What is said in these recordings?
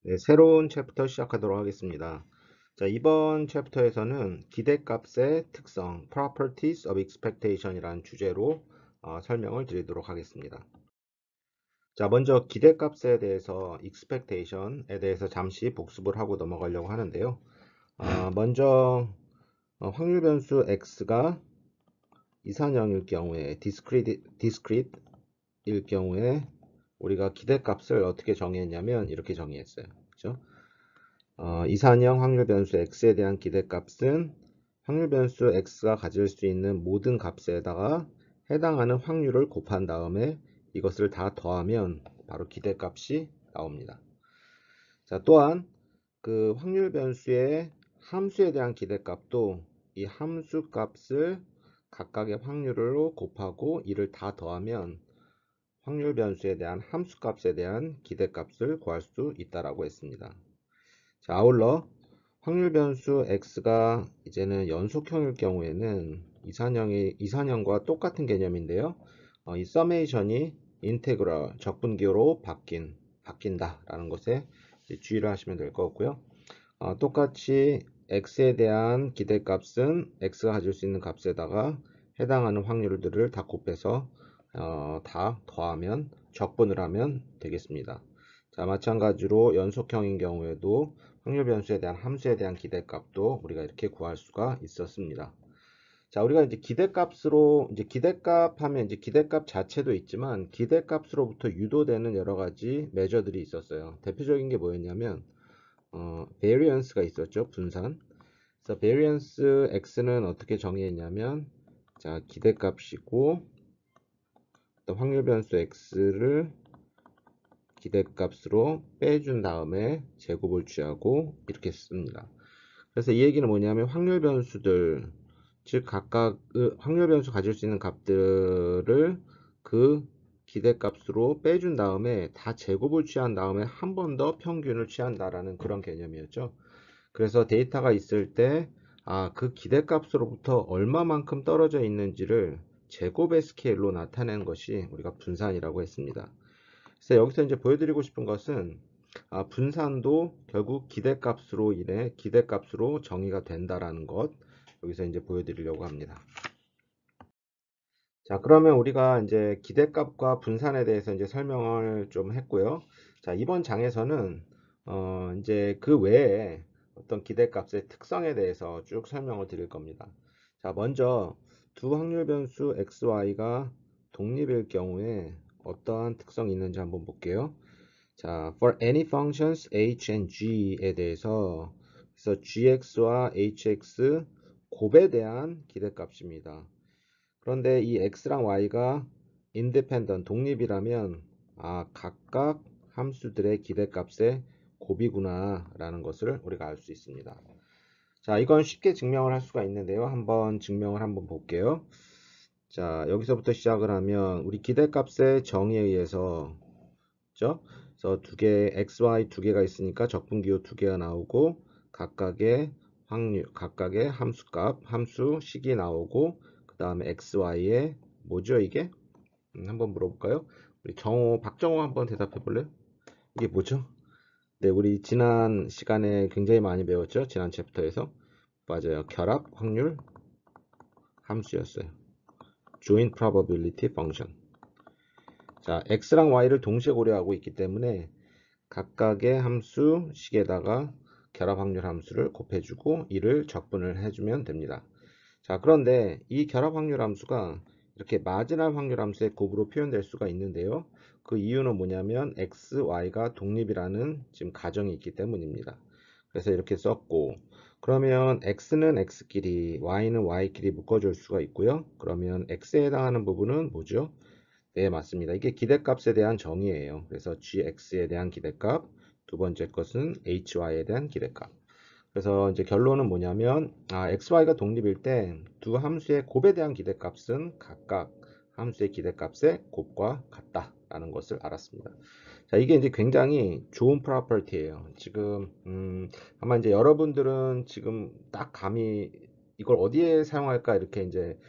네, 새로운 챕터 시작하도록 하겠습니다. 자, 이번 챕터에서는 기대값의 특성, Properties of Expectation 이라는 주제로 설명을 드리도록 하겠습니다. 자, 먼저 기대값에 대해서 expectation에 대해서 잠시 복습을 하고 넘어가려고 하는데요. 먼저 확률 변수 x가 이산형일 경우에 discrete일 경우에 우리가 기대값을 어떻게 정의했냐면 이렇게 정의했어요. 그죠? 이산형 확률 변수 x에 대한 기대값은 확률 변수 x가 가질 수 있는 모든 값에다가 해당하는 확률을 곱한 다음에 이것을 다 더하면 바로 기대값이 나옵니다. 자, 또한 그 확률 변수의 함수에 대한 기대값도 이 함수 값을 각각의 확률로 곱하고 이를 다 더하면 확률 변수에 대한 함수 값에 대한 기대값을 구할 수 있다라고 했습니다. 자, 아울러 확률 변수 x가 이제는 연속형일 경우에는 이산형과 똑같은 개념인데요. 이 서메이션이 인테그럴 적분기호로 바뀐다라는 것에 주의를 하시면 될 것 같고요. 똑같이 x에 대한 기대값은 x가 가질 수 있는 값에다가 해당하는 확률들을 다 곱해서 다 더하면 적분을 하면 되겠습니다. 자, 마찬가지로 연속형인 경우에도 확률 변수에 대한 함수에 대한 기대값도 우리가 이렇게 구할 수가 있었습니다. 자, 우리가 이제 기대값으로 이제 기대값 하면 이제 기대값 자체도 있지만 기대값으로부터 유도되는 여러 가지 매저들이 있었어요. 대표적인 게 뭐였냐면 variance가 있었죠. 분산. 그래서 variance x는 어떻게 정의했냐면 자, 기대값이고 또 확률 변수 x를 기대값으로 빼준 다음에 제곱을 취하고 이렇게 씁니다. 그래서 이 얘기는 뭐냐면 확률 변수들, 즉 각각 확률 변수 가질 수 있는 값들을 그 기대값으로 빼준 다음에 다 제곱을 취한 다음에 한 번 더 평균을 취한다라는 그런 개념이었죠. 그래서 데이터가 있을 때 그 기대값으로부터 얼마만큼 떨어져 있는지를 제곱의 스케일로 나타내는 것이 우리가 분산이라고 했습니다. 그래서 여기서 이제 보여드리고 싶은 것은 분산도 결국 기대값으로 인해 기대값으로 정의가 된다라는 것 여기서 이제 보여드리려고 합니다. 자, 그러면 우리가 이제 기대값과 분산에 대해서 이제 설명을 좀 했고요. 자, 이번 장에서는 이제 그 외에 어떤 기대값의 특성에 대해서 쭉 설명을 드릴 겁니다. 자, 먼저 두 확률 변수 xy가 독립일 경우에 어떠한 특성이 있는지 한번 볼게요. 자, for any functions h and g에 대해서 그래서 gx와 hx 곱에 대한 기대값입니다. 그런데 이 x랑 y가 independent 독립이라면 각각 함수들의 기대값의 곱이구나 라는 것을 우리가 알 수 있습니다. 자, 이건 쉽게 증명을 할 수가 있는데요. 한번 증명을 한번 볼게요. 자, 여기서부터 시작을 하면 우리 기대값의 정의에 의해서 그죠? 그래서 두 개, xy 두 개가 있으니까 적분기호 두 개가 나오고 각각의 확률, 각각의 함수값, 함수식이 나오고 그 다음에 xy의 뭐죠 이게? 한번 물어볼까요? 우리 박정호 한번 대답해 볼래요? 이게 뭐죠? 네, 우리 지난 시간에 굉장히 많이 배웠죠? 지난 챕터에서. 맞아요. 결합 확률 함수였어요. Joint Probability Function. 자, x랑 y를 동시에 고려하고 있기 때문에 각각의 함수식에다가 결합 확률 함수를 곱해주고 이를 적분을 해주면 됩니다. 자, 그런데 이 결합 확률 함수가 이렇게 마지널 확률 함수의 곱으로 표현될 수가 있는데요. 그 이유는 뭐냐면 x, y가 독립이라는 지금 가정이 있기 때문입니다. 그래서 이렇게 썼고 그러면 x는 x끼리 y는 y끼리 묶어줄 수가 있고요. 그러면 x에 해당하는 부분은 뭐죠? 네, 맞습니다. 이게 기대값에 대한 정의예요. 그래서 gx에 대한 기대값, 두 번째 것은 hy에 대한 기대값. 그래서 이제 결론은 뭐냐면 xy가 독립일 때 두 함수의 곱에 대한 기대값은 각각 함수의 기대값의 곱과 같다라는 것을 알았습니다. 자, 이게 이제 굉장히 좋은 프로퍼티예요. 지금 아마 이제 여러분들은 지금 딱 감히 이걸 어디에 사용할까 이렇게 이제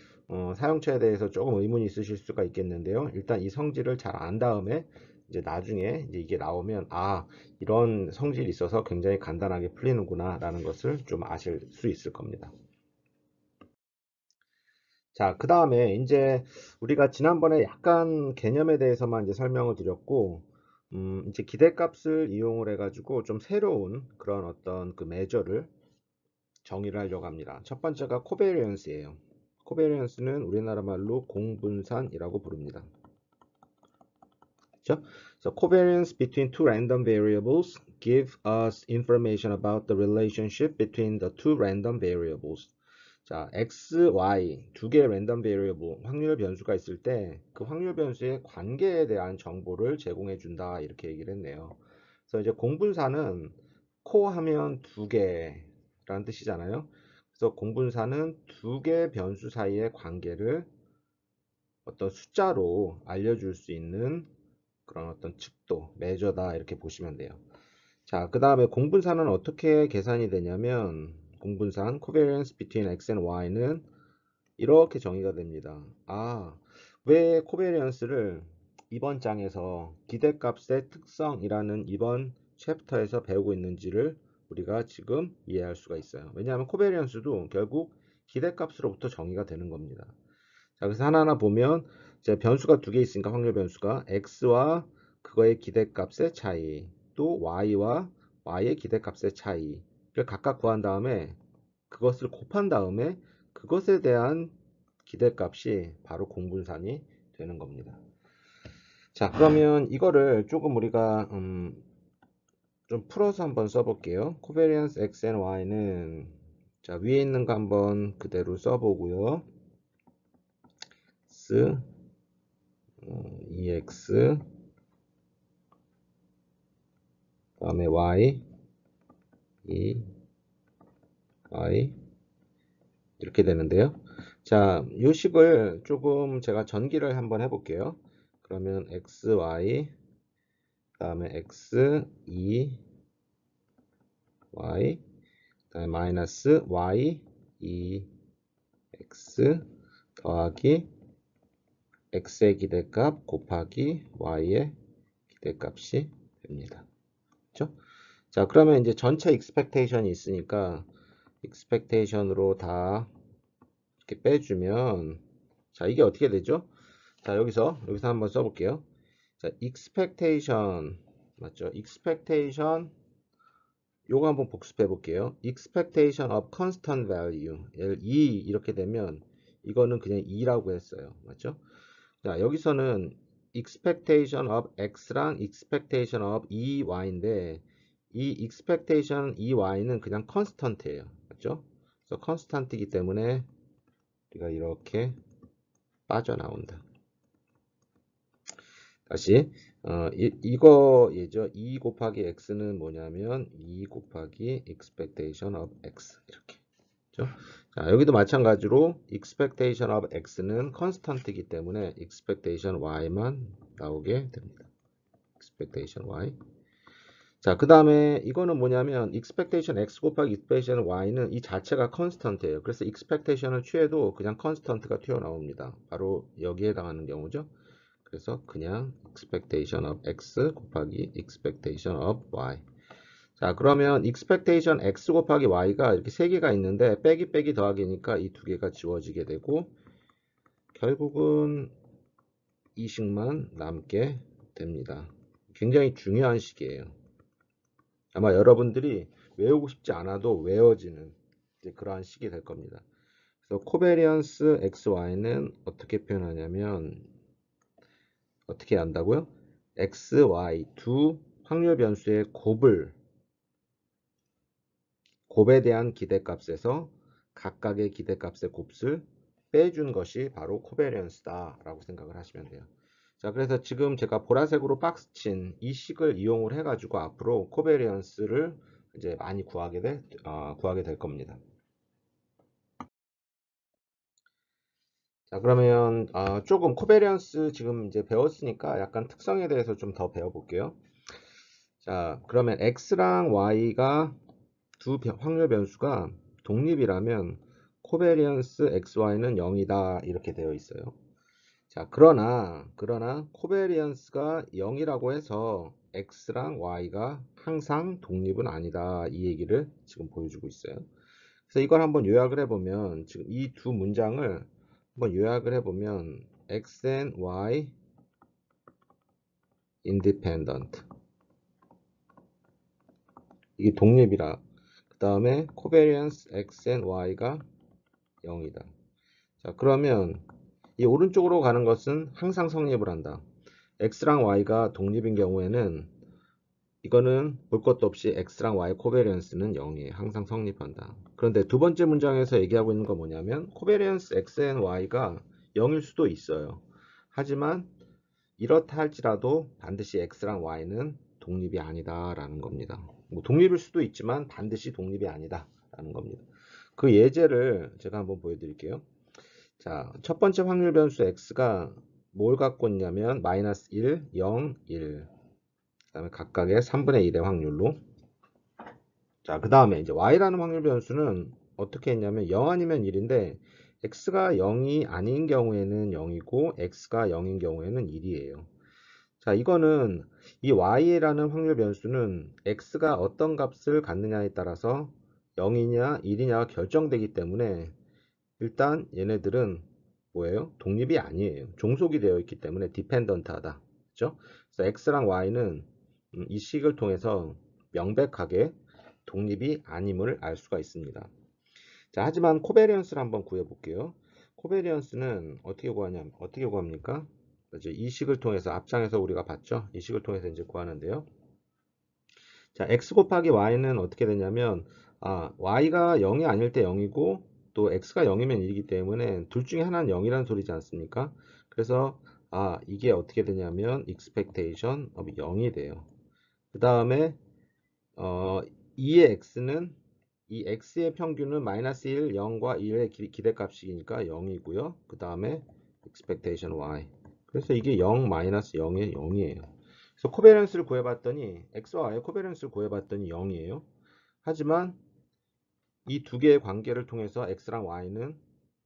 사용처에 대해서 조금 의문이 있으실 수가 있겠는데요. 일단 이 성질을 잘 안 다음에 이제 나중에 이제 이게 나오면 아, 이런 성질이 있어서 굉장히 간단하게 풀리는구나 라는 것을 좀 아실 수 있을 겁니다. 자, 그 다음에 이제 우리가 지난번에 약간 개념에 대해서만 이제 설명을 드렸고, 이제 기대값을 이용을 해가지고 좀 새로운 그런 어떤 그 매저를 정의를 하려고 합니다. 첫 번째가 코베리언스예요. 코베리언스는 우리나라 말로 공분산이라고 부릅니다. 그렇죠? So covariance between two random variables give us information about the relationship between the two random variables. 자, x, y 두 개의 랜덤 베리어블 확률 변수가 있을 때 그 확률 변수의 관계에 대한 정보를 제공해 준다 이렇게 얘기를 했네요. 그래서 이제 공분사는 코 하면 두 개라는 뜻이잖아요. 그래서 공분사는 두 개 변수 사이의 관계를 어떤 숫자로 알려줄 수 있는 그런 어떤 측도, 매저다 이렇게 보시면 돼요. 자, 그 다음에 공분사는 어떻게 계산이 되냐면 공분산 covariance between x and y는 이렇게 정의가 됩니다. 아, 왜 코베리언스를 이번 장에서 기대값의 특성이라는 이번 챕터에서 배우고 있는지를 우리가 지금 이해할 수가 있어요. 왜냐하면 코베리언스도 결국 기대값으로부터 정의가 되는 겁니다. 자, 그래서 하나하나 보면 이제 변수가 두 개 있으니까 확률 변수가 x와 그거의 기대값의 차이, 또 y와 y의 기대값의 차이를 각각 구한 다음에 그것을 곱한 다음에 그것에 대한 기대값이 바로 공분산이 되는 겁니다. 자, 그러면 이거를 조금 우리가 좀 풀어서 한번 써볼게요. covariance x and y는 자, 위에 있는 거 한번 그대로 써보고요. x, ex, 그다음에 y, e, y 이렇게 되는데요. 자, 이 식을 조금 제가 전기를 한번 해볼게요. 그러면 x, y, 그다음에 x, e, y, 그다음에 마이너스 y, e, x 더하기 x의 기대값 곱하기 y의 기대값이 됩니다. 그렇죠? 자, 그러면 이제 전체 expectation이 있으니까 expectation으로 다 이렇게 빼주면 자, 이게 어떻게 되죠? 자, 여기서 한번 써볼게요. 자, expectation 맞죠? expectation 요거 한번 복습해 볼게요. expectation of constant value E 이렇게 되면 이거는 그냥 2라고 했어요. 맞죠? 자, 여기서는 expectation of x랑 expectation of EY인데 이 expectation EY는 그냥 constant예요. 맞죠? 그래서 constant이기 때문에 우리가 이렇게 빠져나온다. 다시 이거 예죠. 2 곱하기 x는 뭐냐면 2 곱하기 expectation of x 이렇게. 그렇죠? 자, 여기도 마찬가지로 expectation of x는 constant이기 때문에 expectation y만 나오게 됩니다. expectation y. 자, 그 다음에 이거는 뭐냐면 expectation x 곱하기 expectation y는 이 자체가 constant예요. 그래서 expectation을 취해도 그냥 constant가 튀어나옵니다. 바로 여기에 해당하는 경우죠. 그래서 그냥 expectation of x 곱하기 expectation of y. 자, 그러면 expectation x 곱하기 y가 이렇게 세 개가 있는데 빼기 빼기 더하기니까 이 두 개가 지워지게 되고 결국은 이 식만 남게 됩니다. 굉장히 중요한 식이에요. 아마 여러분들이 외우고 싶지 않아도 외워지는 그러한 식이 될 겁니다. 그래서 코베리언스 xy는 어떻게 표현하냐면 어떻게 한다고요? x, y 두 확률 변수의 곱에 대한 기대값에서 각각의 기대값의 곱을 빼준 것이 바로 코베리언스다 라고 생각을 하시면 돼요. 자, 그래서 지금 제가 보라색으로 박스 친 이 식을 이용을 해가지고 앞으로 코베리언스를 이제 많이 구하게 될 겁니다. 자, 그러면 조금 코베리언스 지금 이제 배웠으니까 약간 특성에 대해서 좀 더 배워볼게요. 자, 그러면 x랑 y가 두 확률 변수가 독립이라면 코베리언스 xy는 0이다 이렇게 되어 있어요. 자, 그러나 코베리언스가 0이라고 해서 x랑 y가 항상 독립은 아니다. 이 얘기를 지금 보여주고 있어요. 그래서 이걸 한번 요약을 해보면, 지금 이 두 문장을 한번 요약을 해보면, x and y independent, 이게 독립이라. 그 다음에 covariance x and y가 0이다. 자, 그러면 이 오른쪽으로 가는 것은 항상 성립을 한다. x랑 y가 독립인 경우에는 이거는 볼 것도 없이 x랑 y 코베리언스는 0이에요. 항상 성립한다. 그런데 두 번째 문장에서 얘기하고 있는 건 뭐냐면 코베리언스 x and y가 0일 수도 있어요. 하지만 이렇다 할지라도 반드시 x랑 y는 독립이 아니다라는 겁니다. 뭐 독립일 수도 있지만 반드시 독립이 아니다라는 겁니다. 그 예제를 제가 한번 보여드릴게요. 자, 첫 번째 확률 변수 x가 뭘 갖고 있냐면 마이너스 1, 0, 1. 그 다음에 각각의 3분의 1의 확률로. 자, 그 다음에 이제 y라는 확률 변수는 어떻게 했냐면 0 아니면 1인데 x가 0이 아닌 경우에는 0이고 x가 0인 경우에는 1이에요. 자, 이거는 이 y라는 확률 변수는 x가 어떤 값을 갖느냐에 따라서 0이냐 1이냐가 결정되기 때문에 일단 얘네들은 뭐예요? 독립이 아니에요. 종속이 되어 있기 때문에 디펜던트하다. 그렇죠? 그래서 x랑 y는 이 식을 통해서 명백하게 독립이 아님을 알 수가 있습니다. 자, 하지만 코베리언스를 한번 구해 볼게요. 코베리언스는 어떻게 구하냐면 어떻게 구합니까? 이제 이 식을 통해서 앞장에서 우리가 봤죠? 이 식을 통해서 이제 구하는데요. 자, x 곱하기 y는 어떻게 되냐면 y가 0이 아닐 때 0이고 또 x가 0이면 1이기 때문에 둘 중에 하나는 0이라는 소리지 않습니까? 그래서 이게 어떻게 되냐면 expectation of 0이 돼요. 그 다음에 2의 x는 이 x의 평균은 마이너스 1, 0과 1의 기대값이니까 0이고요. 그 다음에 expectation y. 그래서 이게 0, 마이너스 0의 0이에요. 그래서 코베런스를 구해봤더니 x와 y의 코베런스를 구해봤더니 0이에요. 하지만 이 두 개의 관계를 통해서 x랑 y는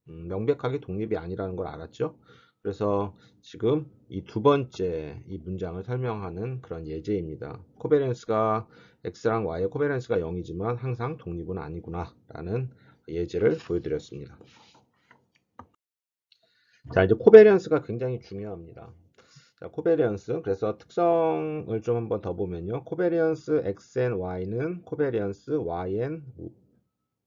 명백하게 독립이 아니라는 걸 알았죠. 그래서 지금 이 두 번째 이 문장을 설명하는 그런 예제입니다. 코베런스가 x랑 y의 코베런스가 0이지만 항상 독립은 아니구나 라는 예제를 보여드렸습니다. 자, 이제 코베런스가 굉장히 중요합니다. 자, 코베리언스. 그래서 특성을 좀 한번 더 보면요. 코베리언스 x and y는 코베리언스 y and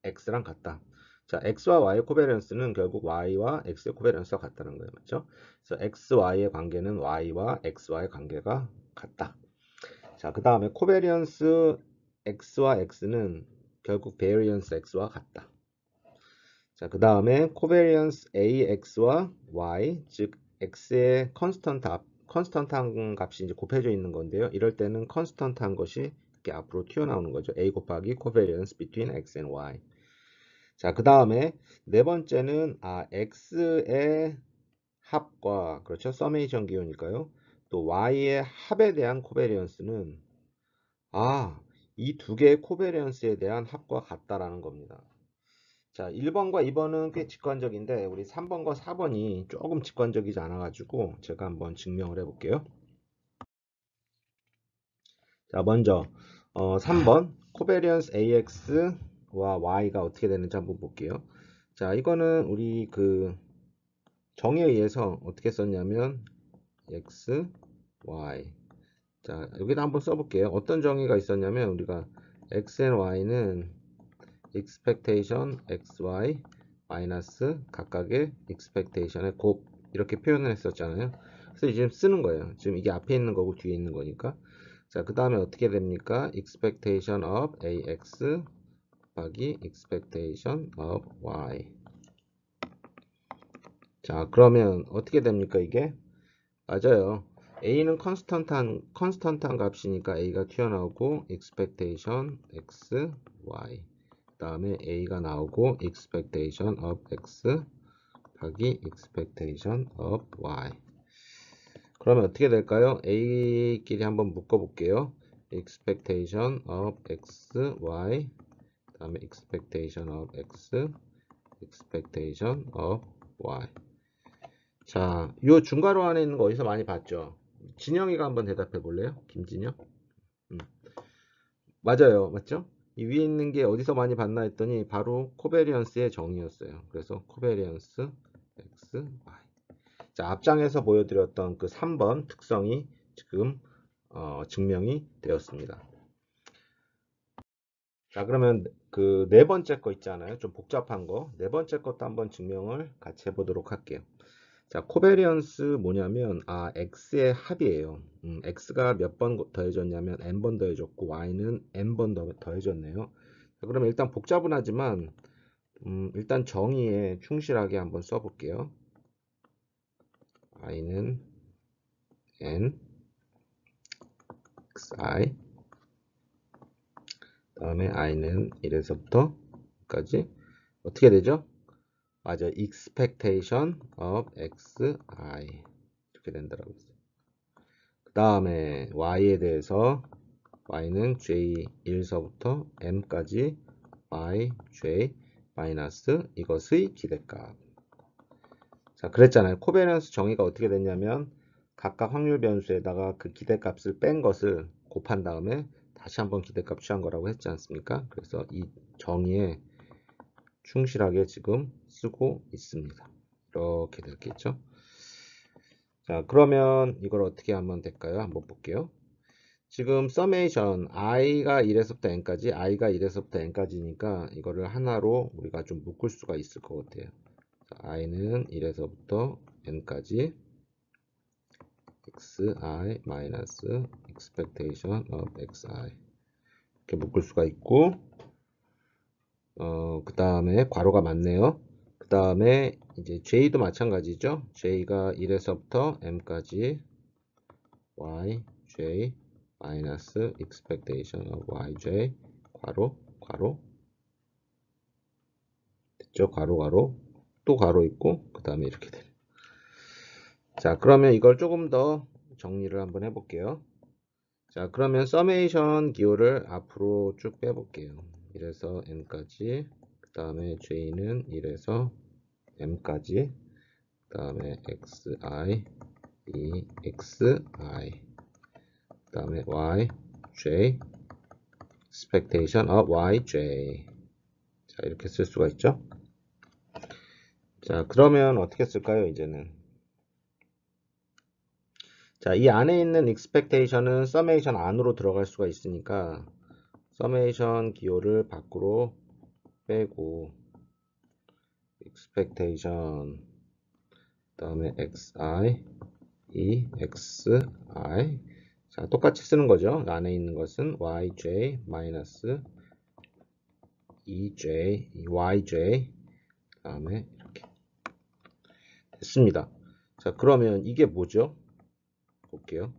x랑 같다. 자, x와 y의 코베리언스는 결국 y와 x의 코베리언스가 같다는 거예요. 맞죠? 그래서 x, y의 관계는 y와 x와의 관계가 같다. 자, 그 다음에 코베리언스 x와 x는 결국 베리언스 x와 같다. 자, 그 다음에 코베리언스 ax와 y, 즉 x의 컨스턴트한 값이 이제 곱해져 있는 건데요. 이럴 때는 컨스턴트한 것이 이렇게 앞으로 튀어나오는 거죠. a 곱하기 코베리언스 between x and y. 자, 그 다음에 네 번째는 x의 합과 그렇죠. 서메이션 기호니까요. 또 y의 합에 대한 코베리언스는 이 두 개의 코베리언스에 대한 합과 같다라는 겁니다. 자, 1번과 2번은 꽤 직관적인데 우리 3번과 4번이 조금 직관적이지 않아 가지고 제가 한번 증명을 해 볼게요. 자, 먼저 3번 코베리언스 AX와 Y가 어떻게 되는지 한번 볼게요. 자, 이거는 우리 그 정의에 의해서 어떻게 썼냐면 X, Y. 자, 여기다 한번 써볼게요. 어떤 정의가 있었냐면 우리가 X and Y는 expectation xy 마이너스 각각의 expectation의 곱 이렇게 표현을 했었잖아요. 그래서 이제 쓰는 거예요. 지금 이게 앞에 있는 거고 뒤에 있는 거니까. 자, 그 다음에 어떻게 됩니까? expectation of ax 곱하기 expectation of y. 자, 그러면 어떻게 됩니까 이게? 맞아요. a는 컨스턴트한 값이니까 a가 튀어나오고 expectation x, y. 다음에 a가 나오고 expectation of x 곱하기 expectation of y. 그러면 어떻게 될까요? a끼리 한번 묶어 볼게요. expectation of x, y. 다음에 expectation of x, expectation of y. 자, 요 중괄호 안에 있는 거 어디서 많이 봤죠? 진영이가 한번 대답해 볼래요? 김진영? 음, 맞아요. 맞죠? 이 위에 있는 게 어디서 많이 봤나 했더니 바로 코베리언스의 정의였어요. 그래서 코베리언스 X, Y. 자, 앞장에서 보여드렸던 그 3번 특성이 지금 증명이 되었습니다. 자, 그러면 그 네 번째 거 있잖아요. 좀 복잡한 거. 네 번째 것도 한번 증명을 같이 해보도록 할게요. 자, 코베리언스 뭐냐면 x의 합이에요. x가 몇 번 더해졌냐면 n번 더해졌고 y는 n번 더해졌네요. 자, 그러면 일단 복잡은 하지만 일단 정의에 충실하게 한번 써볼게요. y는 n xi 다음에 i는 1에서부터까지 어떻게 되죠? 맞아, expectation of xi 이렇게 된다라고 했어요. 그 다음에 y에 대해서 y는 j1서부터 m까지 yj 마이너스 이것의 기대값. 자, 그랬잖아요. 코베리언스 정의가 어떻게 됐냐면 각각 확률 변수에다가 그 기대값을 뺀 것을 곱한 다음에 다시 한번 기대값 취한 거라고 했지 않습니까? 그래서 이 정의에 충실하게 지금 쓰고 있습니다. 이렇게 됐겠죠. 자, 그러면 이걸 어떻게 하면 될까요? 한번 볼게요. 지금 서메이션 i가 1에서부터 n까지 i가 1에서부터 n까지니까 이거를 하나로 우리가 좀 묶을 수가 있을 것 같아요. i는 1에서부터 n까지 xi 마이너스 expectation of xi 이렇게 묶을 수가 있고 그 다음에 괄호가 많네요. 그 다음에 이제 j도 마찬가지죠. j가 1에서부터 m까지 yj 마이너스 expectation of yj 괄호 괄호 됐죠? 괄호 괄호 또 괄호 있고 그 다음에 이렇게 돼요. 자, 그러면 이걸 조금 더 정리를 한번 해볼게요. 자, 그러면 서메이션 기호를 앞으로 쭉 빼볼게요. 1에서 n까지 그 다음에 j는 1에서 m까지 그 다음에 xi xi 그 다음에 yj expectation of yj 자, 이렇게 쓸 수가 있죠. 자, 그러면 어떻게 쓸까요? 이제는 자, 이 안에 있는 expectation은 summation 안으로 들어갈 수가 있으니까 summation 기호를 밖으로 빼고 expectation 그다음에 xi xi 자, 똑같이 쓰는 거죠. 안에 있는 것은 yj 마이너스 ej yj 그다음에 이렇게 됐습니다. 자, 그러면 이게 뭐죠? 볼게요.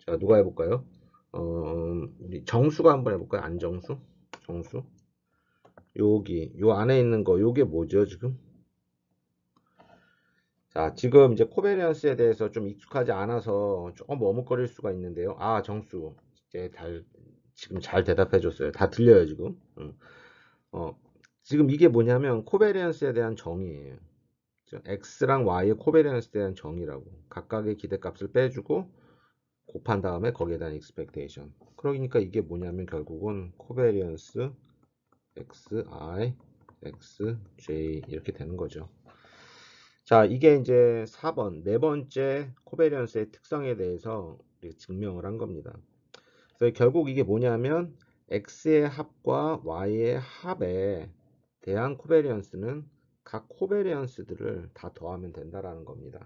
자, 누가 해볼까요? 우리 정수가 한번 해볼까요? 안정수? 정수? 여기, 요 안에 있는 거, 요게 뭐죠, 지금? 자, 지금 이제 코베리언스에 대해서 좀 익숙하지 않아서 조금 머뭇거릴 수가 있는데요. 정수. 이제 지금 잘 대답해 줬어요. 다 들려요, 지금. 어, 지금 이게 뭐냐면 코베리언스에 대한 정의예요. x랑 y의 코베리언스에 대한 정의라고. 각각의 기대값을 빼주고 곱한 다음에 거기에 대한 expectation. 그러니까 이게 뭐냐면 결국은 코베리언스 xi, xj 이렇게 되는 거죠. 자, 이게 이제 4번, 네 번째 코베리언스의 특성에 대해서 증명을 한 겁니다. 그래서 결국 이게 뭐냐면 x의 합과 y의 합에 대한 코베리언스는 각 코베리언스들을 다 더하면 된다라는 겁니다.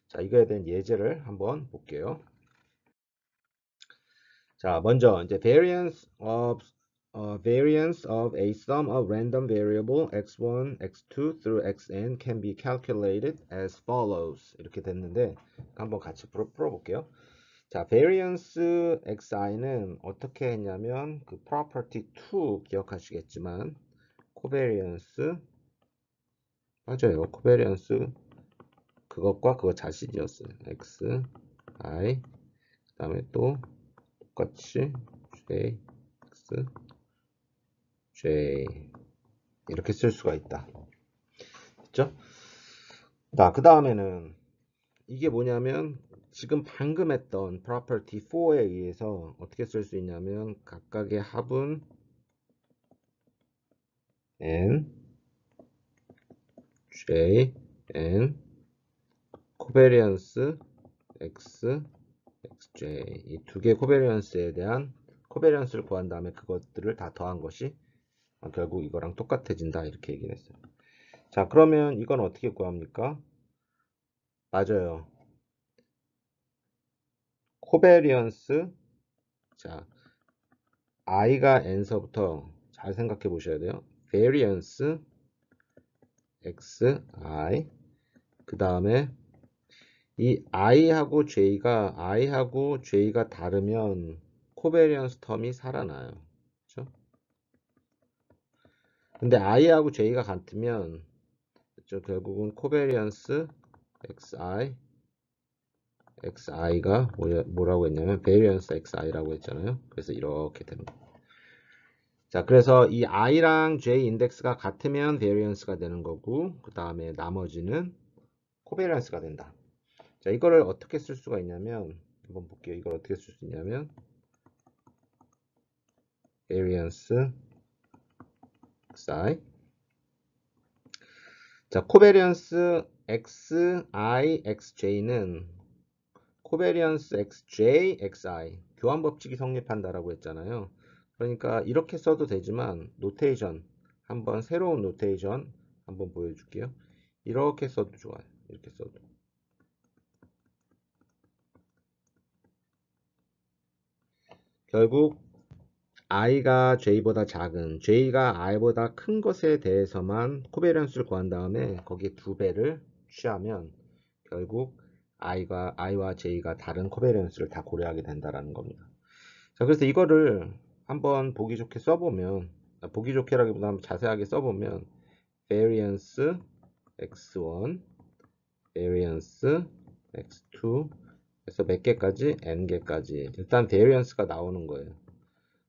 자, 이거에 대한 예제를 한번 볼게요. 자, 먼저 이제 variance of a sum of random variable x1, x2 through xn can be calculated as follows. 이렇게 됐는데 한번 같이 풀어볼게요. 자, variance xi는 어떻게 했냐면 그 property 2 기억하시겠지만 covariance 맞아요. covariance 그것과 그거 자신이었어요. x, i 그 다음에 또 똑같이 j, x, j 이렇게 쓸 수가 있다. 됐죠? 자, 그 다음에는 이게 뭐냐면 지금 방금 했던 property 4에 의해서 어떻게 쓸 수 있냐면 각각의 합은 n, j, n, 코베리언스 x, xj 이 두 개 코베리언스에 대한 코베리언스를 구한 다음에 그것들을 다 더한 것이 결국 이거랑 똑같아진다 이렇게 얘기를 했어요. 자, 그러면 이건 어떻게 구합니까? 맞아요. 코베리언스 자 i가 n서부터 잘 생각해 보셔야 돼요. variance xi 그 다음에 이 i하고 j가 다르면 코베리언스 텀이 살아나요. 그렇죠? 근데 i하고 j가 같으면 그렇죠? 결국은 코베리언스 xi가 뭐라고 했냐면 variance xi라고 했잖아요. 그래서 이렇게 되는 거예요. 자, 그래서 이 i랑 j 인덱스가 같으면 variance가 되는 거고 그 다음에 나머지는 코베리언스가 된다. 자, 이거를 어떻게 쓸 수가 있냐면 한번 볼게요. 이걸 어떻게 쓸 수 있냐면 variance xi 자, 코베리언스 xi xj는 코베리언스 xj xi 교환 법칙이 성립한다라고 했잖아요. 그러니까 이렇게 써도 되지만 노테이션 한번 새로운 노테이션 한번 보여줄게요. 이렇게 써도 좋아요. 이렇게 써도. 결국 i가 j보다 작은 j가 i보다 큰 것에 대해서만 코베리언스를 구한 다음에 거기에 2배를 취하면 결국 i와 j가 다른 코베리언스를 다 고려하게 된다라는 겁니다. 자, 그래서 이거를 한번 보기 좋게 써보면 보기 좋게라기보다 한번 자세하게 써보면 variance x1 variance x2 그래서 몇 개까지? n개까지 일단 variance가 나오는 거예요.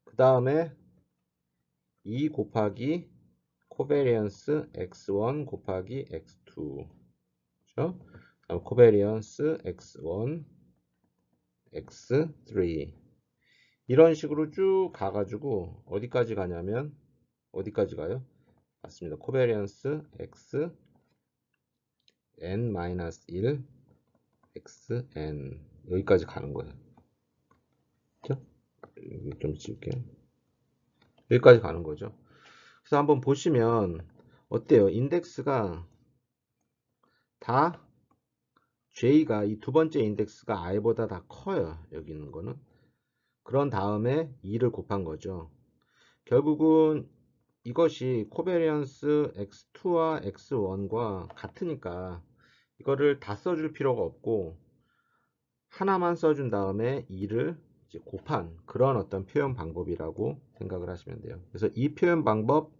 그 다음에 2 곱하기 코베리언스 x1 곱하기 x2 그렇죠? 코베리언스 x1 x3 이런 식으로 쭉 가가지고 어디까지 가냐면 어디까지 가요? 맞습니다. 코베리언스 x n-1 xn 여기까지 가는 거예요. 그렇죠? 여기 좀 지울게요. 여기까지 가는 거죠. 그래서 한번 보시면 어때요? 인덱스가 다 j가 이 두 번째 인덱스가 i보다 다 커요. 여기 있는 거는. 그런 다음에 2를 곱한 거죠. 결국은 이것이 코베리언스 x2와 x1과 같으니까 이거를 다 써줄 필요가 없고 하나만 써준 다음에 2를 이제 곱한 그런 어떤 표현 방법이라고 생각을 하시면 돼요. 그래서 이 표현 방법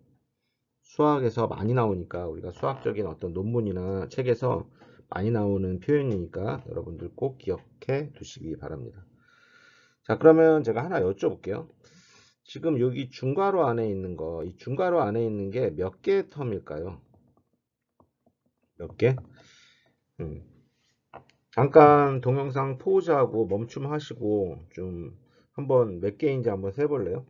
수학에서 많이 나오니까 우리가 수학적인 어떤 논문이나 책에서 많이 나오는 표현이니까 여러분들 꼭 기억해 두시기 바랍니다. 자, 그러면 제가 하나 여쭤볼게요. 지금 여기 중괄호 안에 있는 거, 이 중괄호 안에 있는 게 몇 개의 텀일까요? 몇 개? 잠깐 동영상 포즈하고 멈춤하시고 좀 한번 몇 개인지 한번 세볼래요?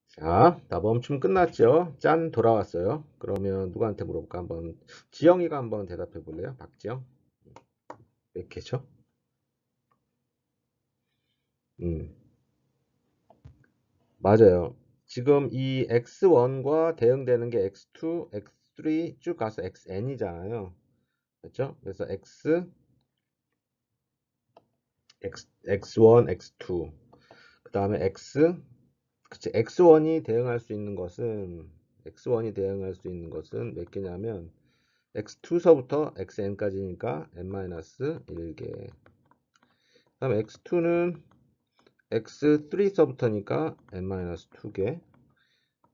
자, 다 멈춤 끝났죠? 짠, 돌아왔어요. 그러면 누구한테 물어볼까? 한번 지영이가 한번 대답해 볼래요? 박지영? 몇 개죠? 음, 맞아요. 지금 이 x1과 대응되는 게 x2, x3 쭉 가서 xn이잖아요. 그렇죠? 그래서 x1, x2 그 다음에 그치, x1이 대응할 수 있는 것은 몇 개냐면 x2서부터 xn까지니까 n-1개. 그 다음에 x2는 x3서부터니까 n-2개.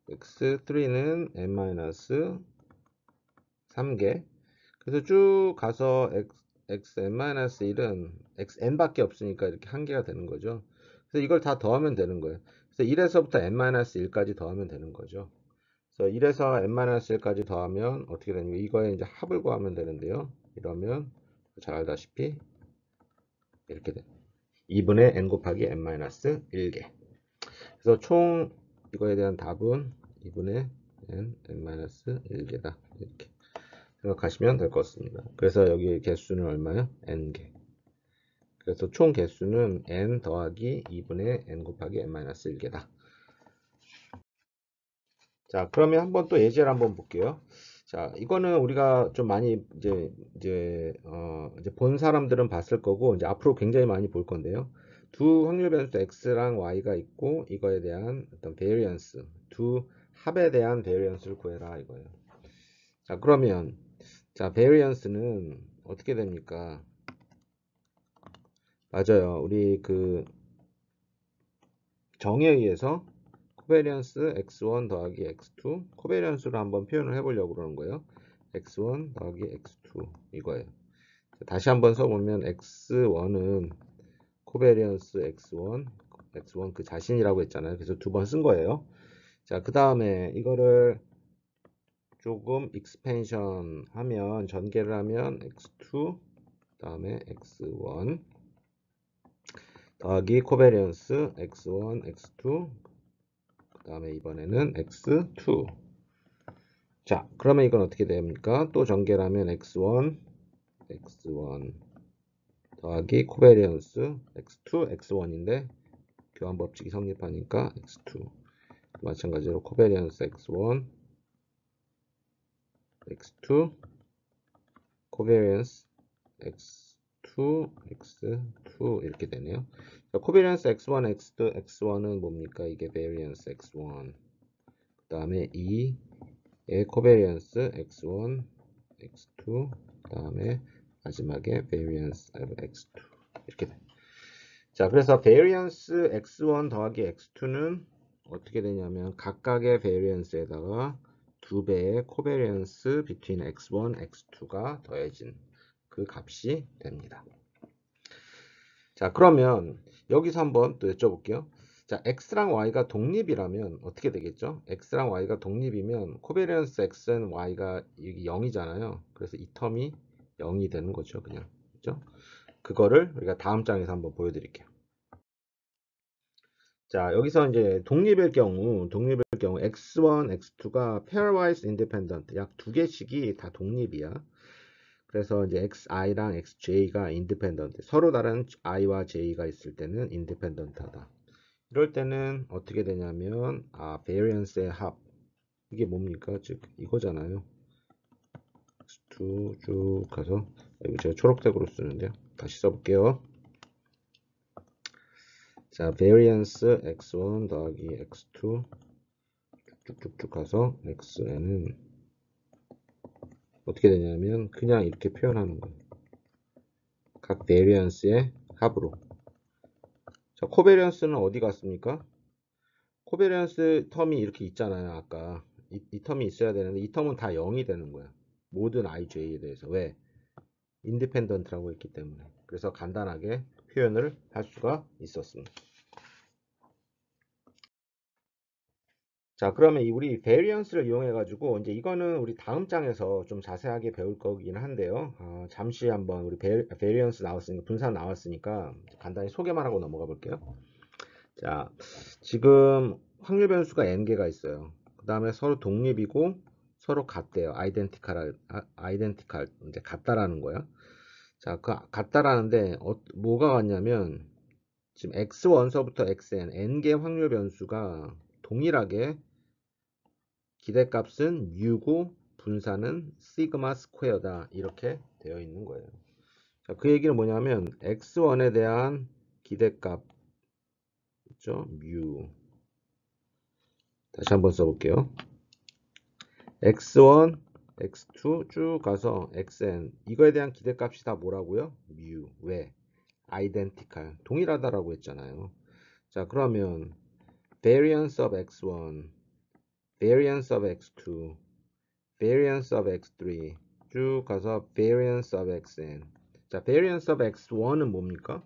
x3는 n-3개. 그래서 쭉 가서 xn-1은 xn밖에 없으니까 이렇게 한 개가 되는 거죠. 그래서 이걸 다 더하면 되는 거예요. 그래서 1에서부터 n-1까지 더하면 되는 거죠. 그래서 1에서 n-1까지 더하면 어떻게 되냐면 이거에 이제 합을 구하면 되는데요. 이러면 잘 알다시피 이렇게 돼. 2분의 n 곱하기 n-1개. 그래서 총 이거에 대한 답은 2분의 n-1개다. 이렇게 생각하시면 될 것 같습니다. 그래서 여기 개수는 얼마요? n개. 그래서 총 개수는 n 더하기 2분의 n 곱하기 n-1개다. 자, 그러면 한번 또 예제를 한번 볼게요. 자, 이거는 우리가 좀 많이 이제 본 사람들은 봤을 거고, 이제 앞으로 굉장히 많이 볼 건데요. 두 확률 변수 x랑 y가 있고, 이거에 대한 어떤 베리언스, 두 합에 대한 베리언스를 구해라 이거예요. 자, 그러면 자, 베리언스는 어떻게 됩니까? 맞아요. 우리 그 정의에 의해서 코베리언스 x1 더하기 x2 코베리언스로 한번 표현을 해보려고 그러는 거예요. x1 더하기 x2 이거예요. 다시 한번 써보면 x1은 코베리언스 x1 그 자신이라고 했잖아요. 그래서 두 번 쓴 거예요. 자, 그 다음에 이거를 조금 익스펜션 하면 전개를 하면 x2 다음에 x1 더하기 코베리언스 x1 x2 그 다음에 이번에는 x2. 자, 그러면 이건 어떻게 됩니까? 또 전개를 하면 x1 더하기 코베리언스 x2 x1인데 교환 법칙이 성립하니까 x2. 마찬가지로 코베리언스 x1 x2 코베리언스 x2 x2 이렇게 되네요. 코베리언스 x1 x2 x1은 뭡니까? 이게 베리언스 x1 그 다음에 2의 코베리언스 x1 x2 그 다음에 마지막에 variance of x2 이렇게 돼. 자, 그래서 variance x1 더하기 x2는 어떻게 되냐면 각각의 variance에다가 2배의 covariance between x1, x2가 더해진 그 값이 됩니다. 자, 그러면 여기서 한번 또 여쭤볼게요. 자, x랑 y가 독립이라면 어떻게 되겠죠? x랑 y가 독립이면 코베리언스 x는 y가 0이잖아요. 그래서 이 텀이 0이 되는 거죠, 그냥. 그죠? 그거를 우리가 다음 장에서 한번 보여드릴게요. 자, 여기서 이제 독립일 경우 x1, x2가 pairwise independent, 약 두 개씩이 다 독립이야. 그래서 이제 xi랑 xj가 independent, 서로 다른 i와 j가 있을 때는 independent하다. 이럴 때는 어떻게 되냐면 variance의 합, 이게 뭡니까? 즉 이거잖아요. x2 쭉 가서 여기 제가 초록색으로 쓰는데요. 다시 써볼게요. 자, variance x1 더하기 x2 쭉쭉쭉 가서 xn은 어떻게 되냐면 그냥 이렇게 표현하는 거예요. 각 variance의 합으로. 자, 코베리언스는 어디 갔습니까? 코베리언스 텀이 이렇게 있잖아요. 아까 이 텀이 있어야 되는데 이 텀은 다 0이 되는 거야. 모든 ij에 대해서. 왜? 인디펜던트라고 했기 때문에. 그래서 간단하게 표현을 할 수가 있었습니다. 자, 그러면 우리 베리언스를 이용해 가지고 이제 이거는 우리 다음 장에서 좀 자세하게 배울 거긴 한데요. 잠시 한번 우리 베리언스 나왔으니까 분산 나왔으니까 간단히 소개만 하고 넘어가 볼게요. 자, 지금 확률 변수가 n개가 있어요. 그 다음에 서로 독립이고 서로 같대요. 아이덴티칼 이제 같다라는 거야. 자, 그 같다라는데 뭐가 같냐면 지금 x1서부터 xn n개 확률 변수가 동일하게 기대값은 u고 분산은 시그마 스퀘어다 이렇게 되어 있는 거예요. 자, 그 얘기는 뭐냐면 x1에 대한 기대값 있죠? mu. 다시 한번 써볼게요. x1, x2 쭉 가서 xn 이거에 대한 기대값이 다 뭐라고요? mu. 왜? identical 동일하다라고 했잖아요. 자, 그러면 variance of x1, variance of x2, variance of x3 쭉 가서 variance of xn. 자, variance of x1은 뭡니까?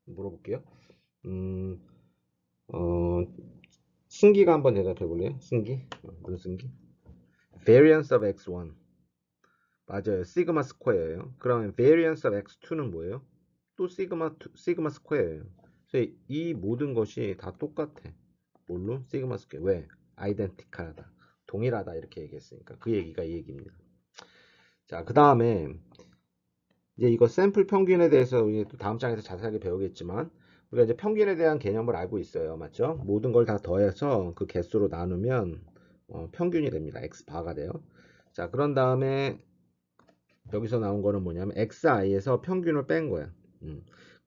물어볼게요. 어, 승기가 한번 대답해 볼래요? 승기? 무슨 승기? variance of x1. 맞아요. 시그마 스퀘어예요. 그러면 variance of x2는 뭐예요? 또 시그마 스퀘어예요. 그래서 이 모든 것이 다 똑같아. 뭘로? 시그마 스퀘어. 왜? 아이덴티컬하다. 동일하다 이렇게 얘기했으니까 그 얘기가 이 얘기입니다. 자, 그 다음에 이제 이거 샘플 평균에 대해서 이제 또 다음 장에서 자세하게 배우겠지만 우리가 이제 평균에 대한 개념을 알고 있어요. 맞죠? 모든 걸 다 더해서 그 개수로 나누면 평균이 됩니다. x바가 돼요. 자, 그런 다음에 여기서 나온 거는 뭐냐면 xi에서 평균을 뺀 거야.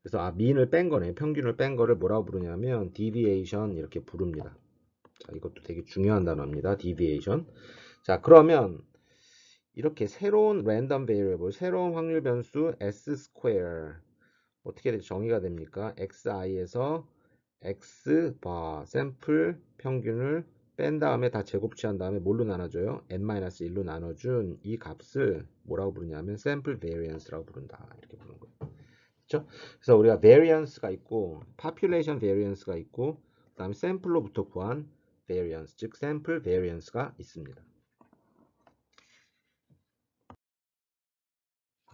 그래서 민을 뺀 거네. 평균을 뺀 거를 뭐라고 부르냐면 deviation 이렇게 부릅니다. 자, 이것도 되게 중요한 단어입니다. deviation. 자, 그러면 이렇게 새로운 랜덤 베리어블, 새로운 확률 변수 s 스퀘어 어떻게 정의가 됩니까? xi에서 x바 샘플 평균을 뺀 다음에 다 제곱 취한 다음에 뭘로 나눠줘요? n-1로 나눠준 이 값을 뭐라고 부르냐면 샘플 베리언스라고 부른다. 이렇게 부르는 거예요. 그렇죠? 그래서 우리가 variance가 있고 population variance가 있고 그다음에 샘플로부터 구한 variance, 즉 샘플 variance가 있습니다.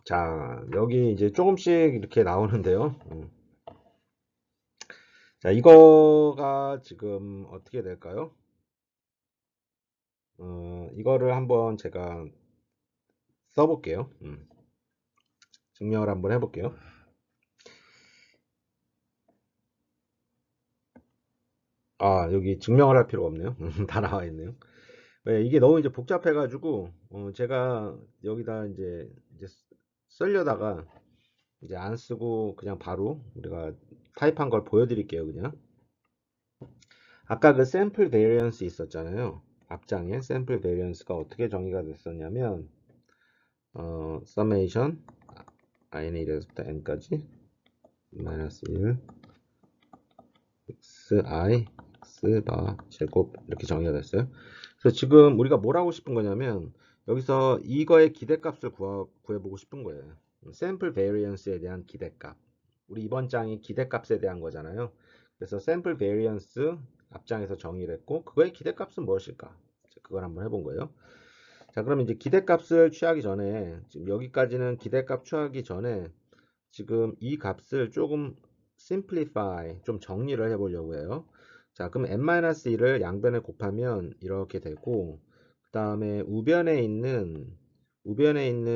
자, 여기 이제 조금씩 이렇게 나오는데요. 자, 이거가 지금 어떻게 될까요? 이거를 한번 제가 써볼게요. 증명을 한번 해볼게요. 아, 여기 증명을 할 필요가 없네요. 다 나와 있네요. 네, 이게 너무 이제 복잡해가지고, 제가 여기다 이제 쓰려다가 이제 안 쓰고 그냥 바로 우리가 타입한 걸 보여드릴게요, 그냥. 아까 그 샘플 베리언스 있었잖아요. 앞장에 샘플 베리언스가 어떻게 정의가 됐었냐면, summation i는 1에서부터 n까지 마이너스 1 xi x바 제곱 이렇게 정의가 됐어요. 그래서 지금 우리가 뭘 하고 싶은 거냐면 여기서 이거의 기대값을 구해보고 싶은 거예요. 샘플 베리언스에 대한 기대값. 우리 이번 장이 기대값에 대한 거잖아요. 그래서 샘플 베리언스 앞장에서 정의를 했고 그거의 기대값은 무엇일까? 그걸 한번 해본 거예요. 자, 그러면 이제 기대값을 취하기 전에 지금 여기까지는 기대값 취하기 전에 지금 이 값을 조금 simplify, 좀 정리를 해보려고 해요. 자, 그럼 n-1을 양변에 곱하면 이렇게 되고, 그 다음에 우변에 있는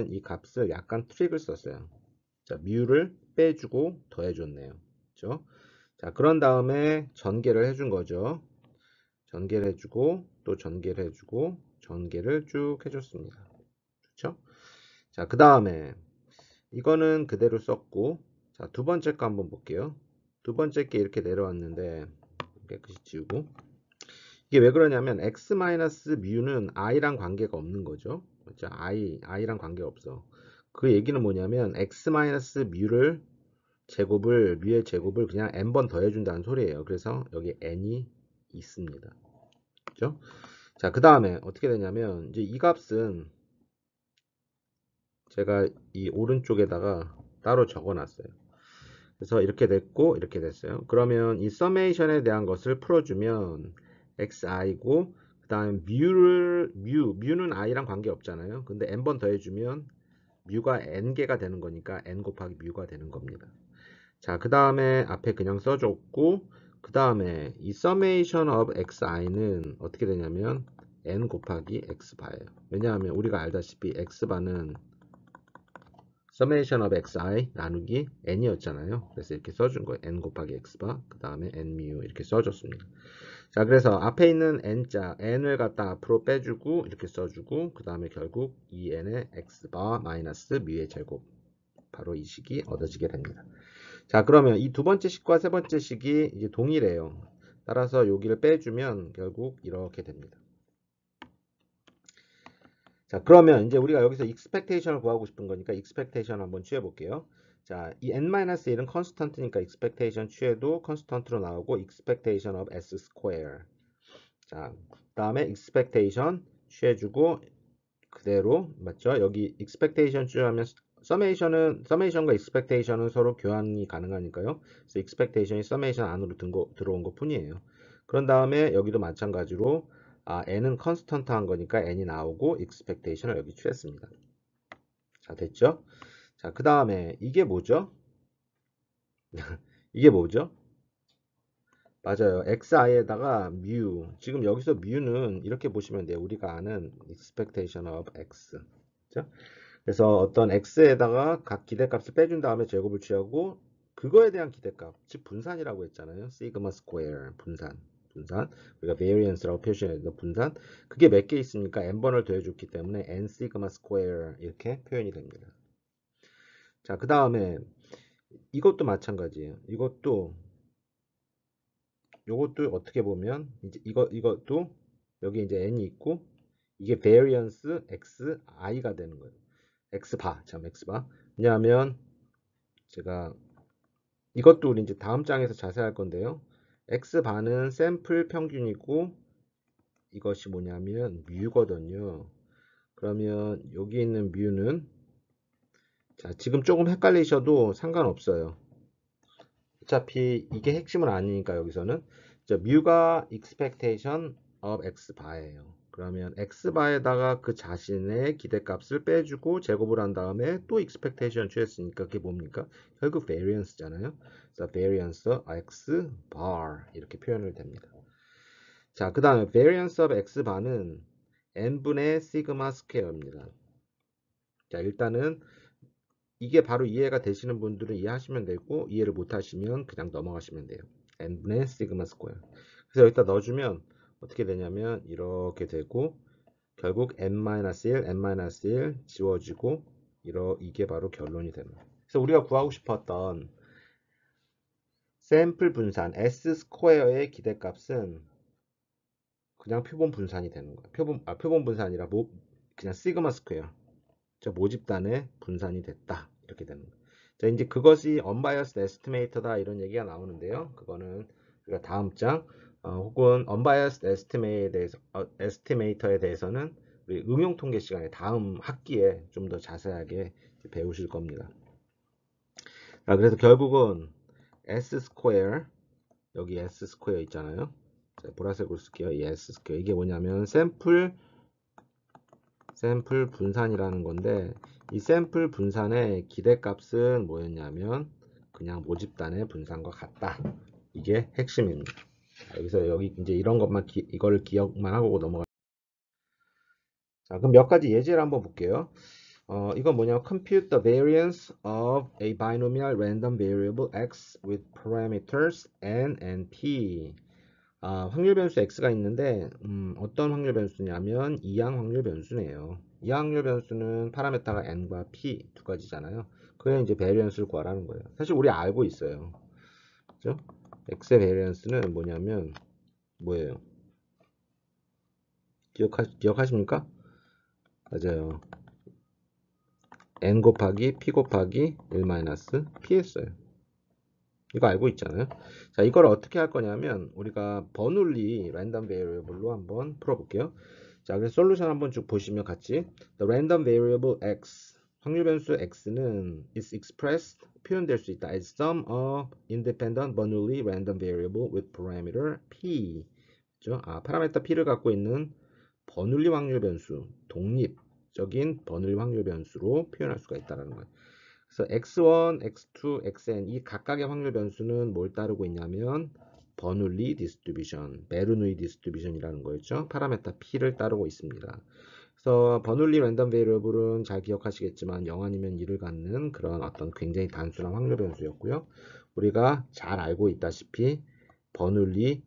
이 값을 약간 트릭을 썼어요. 자, 뮤를 빼주고 더해줬네요. 그죠? 자, 그런 다음에 전개를 해준 거죠. 전개를 해주고, 또 전개를 해주고, 전개를 쭉 해줬습니다. 그렇죠? 자, 그 다음에 이거는 그대로 썼고 자, 두 번째 거 한번 볼게요. 두 번째 게 이렇게 내려왔는데 깨끗이 지우고 이게 왜 그러냐면 x-뮤는 i랑 관계가 없는 거죠. 그렇죠? i랑 관계가 없어. 그 얘기는 뭐냐면 x-뮤를 뮤의 제곱을 그냥 n번 더해준다는 소리예요. 그래서 여기 n이 있습니다. 그렇죠? 자, 그 다음에 어떻게 되냐면 이제 이 값은 제가 이 오른쪽에다가 따로 적어놨어요. 그래서 이렇게 됐고 이렇게 됐어요. 그러면 이 서메이션에 대한 것을 풀어주면 xi고 그 다음에 뮤는 i랑 관계 없잖아요. 근데 n번 더해주면 뮤가 n개가 되는 거니까 n 곱하기 뮤가 되는 겁니다. 자, 그 다음에 앞에 그냥 써줬고 그 다음에 이 summation of xi는 어떻게 되냐면 n 곱하기 x바예요. 왜냐하면 우리가 알다시피 x바는 summation of xi 나누기 n이었잖아요. 그래서 이렇게 써준 거예요. n 곱하기 x바 그 다음에 n뮤 이렇게 써줬습니다. 자, 그래서 앞에 있는 n자 n을 갖다 앞으로 빼주고 이렇게 써주고 그 다음에 결국 2n의 x바 마이너스 뮤의 제곱 바로 이 식이 얻어지게 됩니다. 자, 그러면 이 두 번째 식과 세 번째 식이 이제 동일해요. 따라서 여기를 빼주면 결국 이렇게 됩니다. 자, 그러면 이제 우리가 여기서 expectation을 구하고 싶은 거니까 expectation 한번 취해 볼게요. 자, 이 n-1은 constant니까 expectation 취해도 constant로 나오고 expectation of s square. 자, 다음에 expectation 취해주고 그대로 맞죠? 여기 expectation 취하면 서메이션과 expectation은 서로 교환이 가능하니까요. 그래서 expectation이 summation 안으로 들어온 것 뿐이에요. 그런 다음에 여기도 마찬가지로 n은 컨스턴트한 거니까 n이 나오고 expectation을 여기 취했습니다. 자, 됐죠? 자, 그 다음에 이게 뭐죠? 이게 뭐죠? 맞아요. xi에다가 mu. 지금 여기서 mu는 이렇게 보시면 돼요. 우리가 아는 expectation of x. 그죠? 그래서 어떤 x에다가 각 기대값을 빼준 다음에 제곱을 취하고 그거에 대한 기대값, 즉 분산이라고 했잖아요. 시그마 스퀘어 분산. 우리가 variance라고 표시해서 분산. 그게 몇 개 있습니까? n번을 더해줬기 때문에 n 시그마 스퀘어 이렇게 표현이 됩니다. 자, 그 다음에 이것도 마찬가지예요. 요것도 어떻게 보면 이제 이것도 여기 이제 n이 있고 이게 variance xi가 되는 거예요. x바. 왜냐하면 제가 이것도 우리 이제 다음 장에서 자세히 할 건데요. x바는 샘플 평균이고 이것이 뭐냐면 뮤거든요. 그러면 여기 있는 뮤는 자, 지금 조금 헷갈리셔도 상관없어요. 어차피 이게 핵심은 아니니까 여기서는 자, 뮤가 expectation of x바예요. 그러면 x바에다가 그 자신의 기대값을 빼주고 제곱을 한 다음에 또 expectation 취했으니까 그게 뭡니까? 결국 variance잖아요. 그래서 variance x bar 이렇게 표현을 됩니다. 자, 그 다음에 variance of x바는 n분의 시그마 스퀘어입니다. 자, 일단은 이게 바로 이해가 되시는 분들은 이해하시면 되고 이해를 못하시면 그냥 넘어가시면 돼요. n분의 시그마 스퀘어. 그래서 여기다 넣어주면 어떻게 되냐면 이렇게 되고 결국 n-1, n-1 지워지고 이게 바로 결론이 됩니다. 그래서 우리가 구하고 싶었던 샘플 분산 S 스퀘어의 기대값은 그냥 표본 분산이 되는 거예요. 표본 분산이 아니라 그냥 시그마 스퀘어. 모집단의 분산이 됐다. 이렇게 되는 거예요. 자, 이제 그것이 unbiased estimator다 이런 얘기가 나오는데요. 그거는 우리가 다음 장 혹은 unbiased estimator에 대해서는 우리 응용 통계 시간에 다음 학기에 좀 더 자세하게 배우실 겁니다. 자, 그래서 결국은 S 스퀘어 여기 S 스퀘어 있잖아요. 자, 보라색으로 쓸게요. 이 S 스퀘어 이게 뭐냐면 샘플 분산이라는 건데 이 샘플 분산의 기대값은 뭐였냐면 그냥 모집단의 분산과 같다. 이게 핵심입니다. 여기서 여기 이제 이런 것만 이거를 기억만 하고 넘어가. 자, 그럼 몇 가지 예제를 한번 볼게요. 이건 뭐냐면 compute the variance of a binomial random variable x with parameters n and p. 확률 변수 x가 있는데 어떤 확률 변수냐면 이항 확률 변수네요. 이항 확률 변수는 파라메타가 n과 p 두 가지잖아요. 그게 이제 베리언스를 구하라는 거예요. 사실 우리 알고 있어요. 그죠? x의 베리언스는 뭐냐면 뭐예요? 기억하십니까? 맞아요. n 곱하기 p 곱하기 1-p였어요. 이거 알고 있잖아요. 자, 이걸 어떻게 할 거냐면 우리가 버눌리 랜덤 베리어블로 한번 풀어볼게요. 자, 그래서 솔루션 한번 쭉 보시면 같이 the random variable x 확률 변수 x는 is expressed 표현될 수 있다 as sum of independent Bernoulli random variable with parameter p. 그죠? 파라메터 p를 갖고 있는 버눌리 확률 변수, 독립적인 버눌리 확률 변수로 표현할 수가 있다는 거예요. 그래서 x1, x2, xn 이 각각의 확률 변수는 뭘 따르고 있냐면 버눌리 디스트리뷰션, 베르누이 디스트리뷰션이라는 거였죠. 파라메타 p를 따르고 있습니다. 그래서 버눌리 랜덤 베리어블은 잘 기억하시겠지만 0 아니면 1을 갖는 그런 어떤 굉장히 단순한 확률 변수였고요. 우리가 잘 알고 있다시피 버눌리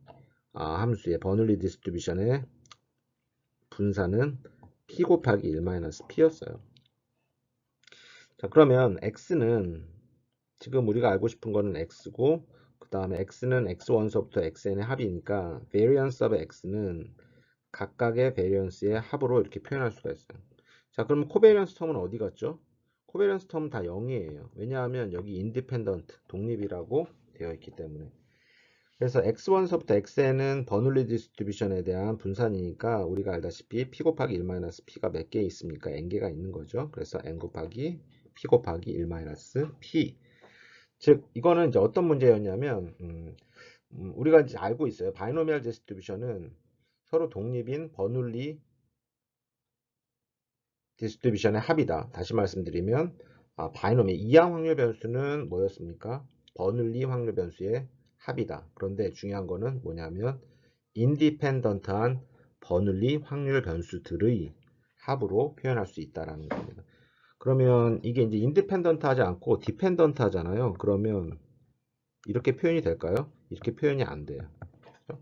함수의 버눌리 디스트리뷰션의 분산은 p 곱하기 1-p였어요. 자, 그러면 x는 지금 우리가 알고 싶은 거는 x고 그 다음에 x는 x1서부터 xn의 합이니까 variance of x는 각각의 variance의 합으로 이렇게 표현할 수가 있어요. 자, 그러면 코베리언스 텀은 어디 갔죠? 코베리언스 텀은 다 0이에요. 왜냐하면 여기 independent, 독립이라고 되어 있기 때문에. 그래서 x1서부터 xn은 버눌리 디스트리뷰션에 대한 분산이니까 우리가 알다시피 p 곱하기 1-p가 몇 개 있습니까? n개가 있는 거죠. 그래서 n 곱하기 P 곱하기 1 마이너스 P. 즉 이거는 이제 어떤 문제였냐면 우리가 이제 알고 있어요. 바이노미얼 디스트리뷰션은 서로 독립인 버눌리 디스트리뷰션의 합이다. 다시 말씀드리면 바이노미 이항 확률 변수는 뭐였습니까? 버눌리 확률 변수의 합이다. 그런데 중요한 거는 뭐냐면 인디펜던트한 버눌리 확률 변수들의 합으로 표현할 수 있다라는 겁니다. 그러면 이게 이제 인디펜던트 하지 않고 디펜던트 하잖아요. 그러면 이렇게 표현이 될까요? 이렇게 표현이 안 돼요.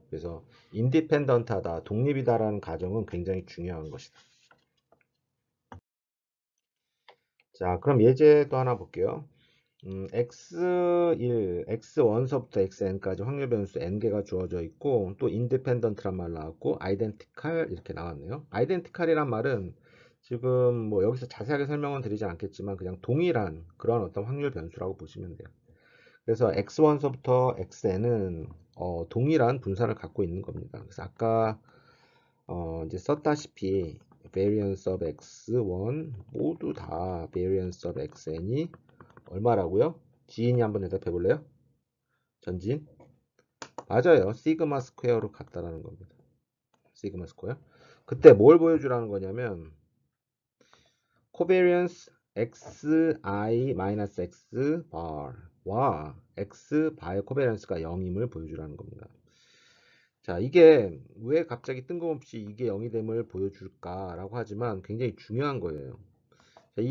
그래서 인디펜던트하다, 독립이다라는 가정은 굉장히 중요한 것이다. 자, 그럼 예제도 하나 볼게요. x1, x1서부터 xn까지 확률 변수 n개가 주어져 있고 또 인디펜던트란 말 나왔고 아이덴티칼 이렇게 나왔네요. 아이덴티칼이란 말은 지금 뭐 여기서 자세하게 설명은 드리지 않겠지만 그냥 동일한 그런 어떤 확률 변수라고 보시면 돼요. 그래서 x1서부터 xn은 동일한 분산을 갖고 있는 겁니다. 그래서 아까 이제 썼다시피 variance of x1 모두 다 variance of xn이 얼마라고요? 지인이 한번 대답해 볼래요? 전지인? 맞아요. 시그마 스퀘어로 같다라는 겁니다. 시그마 스퀘어. 그때 뭘 보여주라는 거냐면 코베리언스 xi-x bar와 x 바의 코베리언스가 0임을 보여주라는 겁니다. 자, 이게 왜 갑자기 뜬금없이 이게 0이 됨을 보여줄까라고 하지만 굉장히 중요한 거예요. 자,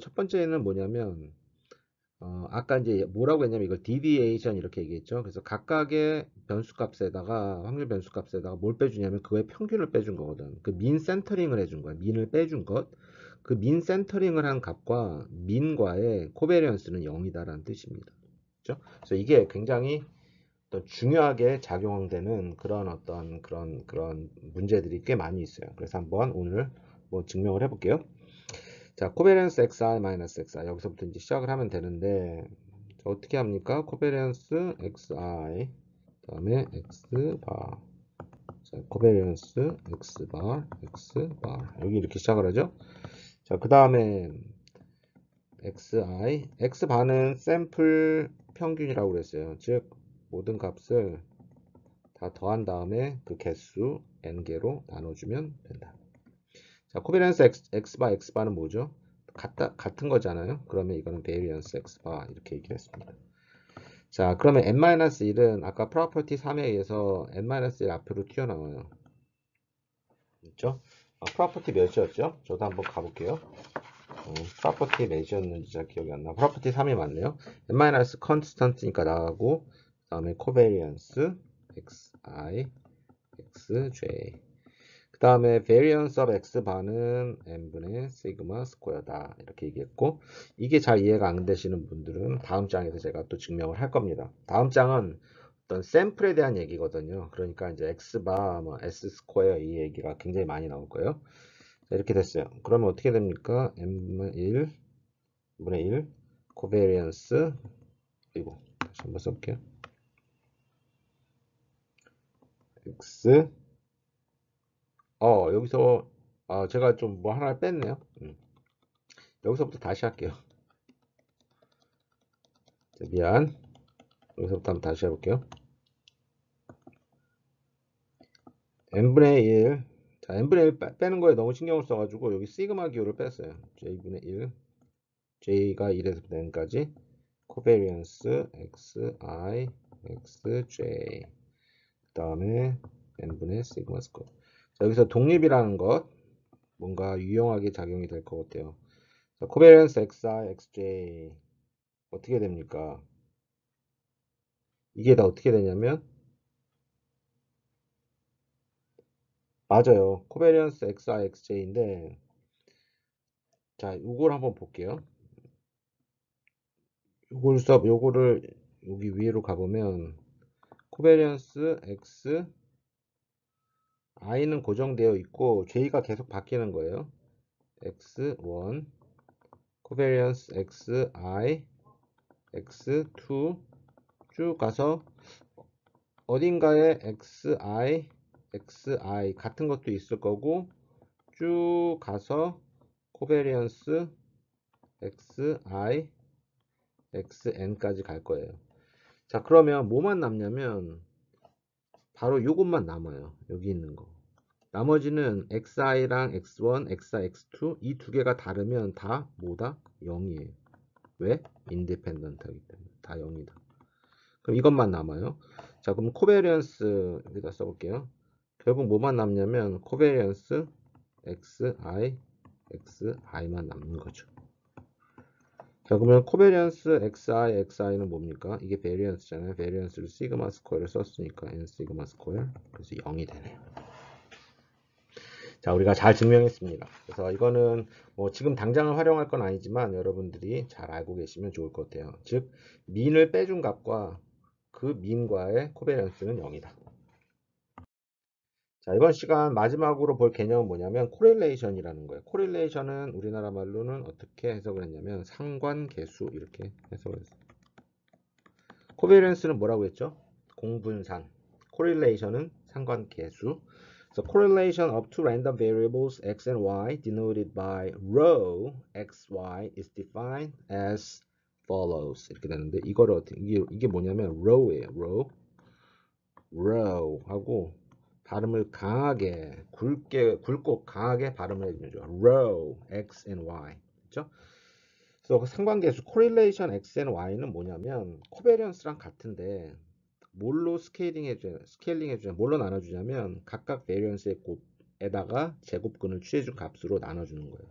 첫 번째는 뭐냐면 아까 이제 뭐라고 했냐면 이걸 deviation 이렇게 얘기했죠. 그래서 각각의 변수값에다가 확률 변수값에다가 뭘 빼주냐면 그거의 평균을 빼준 거거든. 그 민 센터링을 해준 거야. 민을 빼준 것. 그 민 센터링을 한 값과 민과의 코베리언스는 0이다라는 뜻입니다. 그렇죠? 그래서 이게 굉장히 또 중요하게 작용되는 그런 어떤 그런 문제들이 꽤 많이 있어요. 그래서 한번 오늘 뭐 증명을 해볼게요. 자, 코베리언스 xi-xi 여기서부터 이제 시작을 하면 되는데 어떻게 합니까? 코베리언스 xi 그다음에 xbar 자, 코베리언스 xbar xbar 여기 이렇게 시작을 하죠. 자, 그 다음에 xi xbar은 샘플 평균이라고 그랬어요. 즉 모든 값을 다 더한 다음에 그 개수 n개로 나눠주면 된다. 자, 코베리언스 x바 x바는 뭐죠? 같은 거잖아요. 그러면 이거는 베리언스 x바 이렇게 얘기를 했습니다. 자, 그러면 n-1은 아까 프로퍼티 3에 의해서 n-1 앞으로 튀어나와요. 있죠? 프로퍼티 몇이었죠? 저도 한번 가볼게요. 프로퍼티 몇이었는지 잘 기억이 안 나. 프로퍼티 3이 맞네요. n-1 컨스턴트니까 나가고 그 다음에 코베리언스 xi xj 그 다음에 variance of x바는 n분의 시그마 스퀘어다 이렇게 얘기했고 이게 잘 이해가 안 되시는 분들은 다음 장에서 제가 또 증명을 할 겁니다. 다음 장은 어떤 샘플에 대한 얘기거든요. 그러니까 이제 x바 뭐 s 스퀘어 이 얘기가 굉장히 많이 나올 거예요. 자, 이렇게 됐어요. 그러면 어떻게 됩니까? n분의 1 분의 1 코베리언스 그리고 다시 한번 써볼게요. x 여기서 제가 좀 뭐 하나 뺐네요. 여기서부터 다시 할게요. 자, 미안. 여기서부터 한번 다시 해볼게요. n분의 1. 자, n분의 1 빼는 거에 너무 신경을 써가지고 여기 시그마 기호를 뺐어요. j분의 1. j가 1에서 n까지. 코베리언스 xi xj. 그 다음에 n분의 시그마 스퀘어. 자, 여기서 독립이라는 것 뭔가 유용하게 작용이 될 것 같아요. 자, 코베리언스 xi xj 어떻게 됩니까? 이게 다 어떻게 되냐면 맞아요. 코베리언스 xi xj인데 자, 요걸 한번 볼게요. 요거를 여기 위로 가보면 코베리언스 x i는 고정되어 있고 j가 계속 바뀌는 거예요. x1 코베리언스 xi x2 쭉 가서 어딘가에 xi 같은 것도 있을 거고 쭉 가서 코베리언스 xi, xn까지 갈 거예요. 자, 그러면 뭐만 남냐면 바로 요것만 남아요. 여기 있는 거. 나머지는 xi랑 x1, xi, x2 이 두 개가 다르면 다 뭐다? 0이에요. 왜? 인디펜던트하기 때문에 다 0이다. 그럼 이것만 남아요. 자, 그럼 코베리언스 여기다 써볼게요. 결국 뭐만 남냐면 코베리언스 xi, xi만 남는 거죠. 자, 그러면 코베리언스 xi, xi는 뭡니까? 이게 베리언스잖아요. 베리언스를 시그마 스퀘어를 썼으니까 n 시그마 스퀘어. 그래서 0이 되네요. 자, 우리가 잘 증명했습니다. 그래서 이거는 뭐 지금 당장은 활용할 건 아니지만 여러분들이 잘 알고 계시면 좋을 것 같아요. 즉, 민을 빼준 값과 그 민과의 코베리언스는 0이다. 자, 이번 시간 마지막으로 볼 개념은 뭐냐면 코릴레이션이라는 거예요. 코릴레이션은 우리나라 말로는 어떻게 해석을 했냐면 상관계수 이렇게 해석을 했어요. 코베리언스는 뭐라고 했죠? 공분산. 코릴레이션은 상관계수. So correlation of two random variables x and y denoted by rho xy is defined as follows. 이렇게 되는데 이거를 어떻게 이게 뭐냐면 rho예요. row 하고 발음을 강하게 굵고 강하게 발음을 해주면 좋아. row x and y. 그렇죠? 그래서 상관계수 correlation x and y는 뭐냐면 코베리언스랑 같은데 뭘로 스케일링 해주냐, 뭘로 나눠주냐면 각각 베리언스의 곱에다가 제곱근을 취해준 값으로 나눠주는 거예요.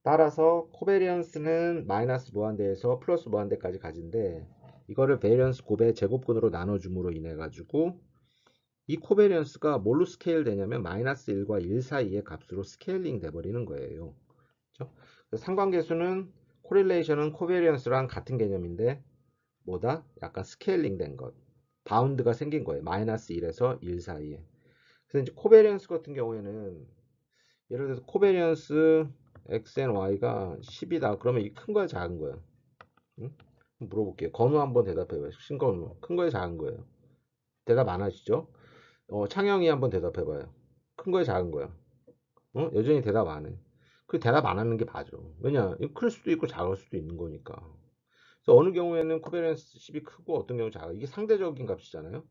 따라서 코베리언스는 마이너스 무한대에서 플러스 무한대까지 가진데 이거를 베리언스 곱의 제곱근으로 나눠줌으로 인해 가지고 이 코베리언스가 뭘로 스케일 되냐면 마이너스 1과 1 사이의 값으로 스케일링 돼버리는 거예요. 그렇죠? 상관계수는 코릴레이션은 코베리언스랑 같은 개념인데 뭐다? 약간 스케일링 된 것. 바운드가 생긴 거예요. 마이너스 1에서 1 사이에. 그래서 이제 코베리언스 같은 경우에는 예를 들어서 코베리언스 x and y가 10이다. 그러면 이 큰 거야, 작은 거야? 응? 물어볼게요. 건우 한번 대답해봐요. 신건우. 큰 거예요, 작은 거예요? 대답 안 하시죠? 창영이 한번 대답해봐요. 큰 거예요, 작은 거야? 여전히 대답 안 해. 그 대답 안 하는 게 맞아. 왜냐? 클 수도 있고 작을 수도 있는 거니까. 그래서 어느 경우에는 코베리언스 10이 크고 어떤 경우 작아. 이게 상대적인 값이잖아요.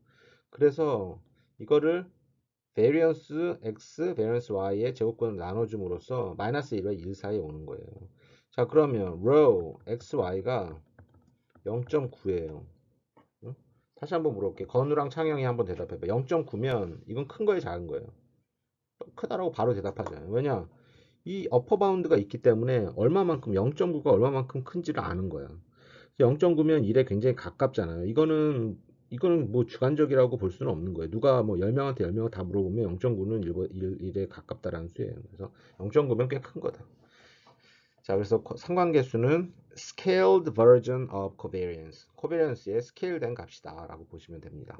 그래서 이거를 베리언스 x, 베리언스 y의 제곱근을 나눠줌으로써 마이너스 1과 1 사이에 오는 거예요. 자, 그러면 row x, y가 0.9예요. 다시 한번 물어볼게요. 건우랑 창영이 한번 대답해봐. 0.9면 이건 큰 거예요, 작은 거예요? 크다라고 바로 대답하잖아요. 왜냐? 이 어퍼 바운드가 있기 때문에 얼마만큼 0.9가 얼마만큼 큰지를 아는 거야. 0.9면 1에 굉장히 가깝잖아요. 이거는 뭐 주관적이라고 볼 수는 없는 거예요. 누가 뭐 10명한테 10명 다 물어보면 0.9는 1에 가깝다라는 수예요. 그래서 0.9면 꽤 큰 거다. 자, 그래서 상관계수는 scaled version of covariance. 코베리언스의 스케일된 값이다 라고 보시면 됩니다.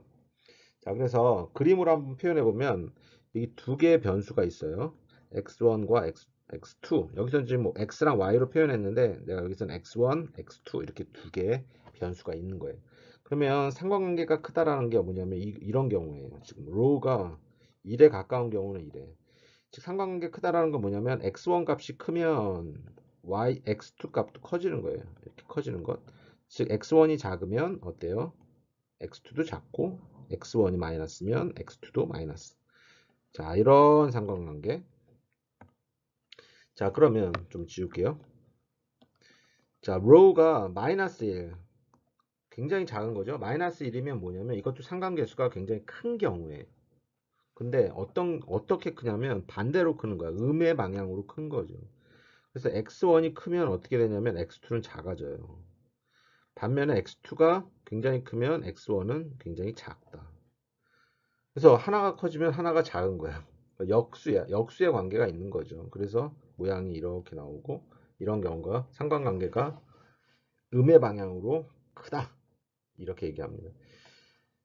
자, 그래서 그림으로 한번 표현해 보면 이 두 개의 변수가 있어요. x1과 x2. 여기서 지금 뭐 x랑 y로 표현했는데 내가 여기서는 x1, x2 이렇게 두 개의 변수가 있는 거예요. 그러면 상관관계가 크다라는 게 뭐냐면 이런 경우에요. 지금 rho가 1에 가까운 경우는 이래. 즉 상관관계 크다라는 건 뭐냐면 x1 값이 크면 x2 값도 커지는 거예요. 이렇게 커지는 것. 즉 x1이 작으면 어때요? x2도 작고 x1이 마이너스면 x2도 마이너스. 자, 이런 상관관계. 자, 그러면 좀 지울게요. 자, row가 마이너스 1. 굉장히 작은 거죠. 마이너스 1이면 뭐냐면 이것도 상관계수가 굉장히 큰 경우에. 근데 어떻게 크냐면 반대로 크는 거야. 음의 방향으로 큰 거죠. 그래서 x1이 크면 어떻게 되냐면 x2는 작아져요. 반면에 x2가 굉장히 크면 x1은 굉장히 작다. 그래서 하나가 커지면 하나가 작은 거야. 역수야. 역수의 관계가 있는 거죠. 그래서 모양이 이렇게 나오고 이런 경우가 상관관계가 음의 방향으로 크다. 이렇게 얘기합니다.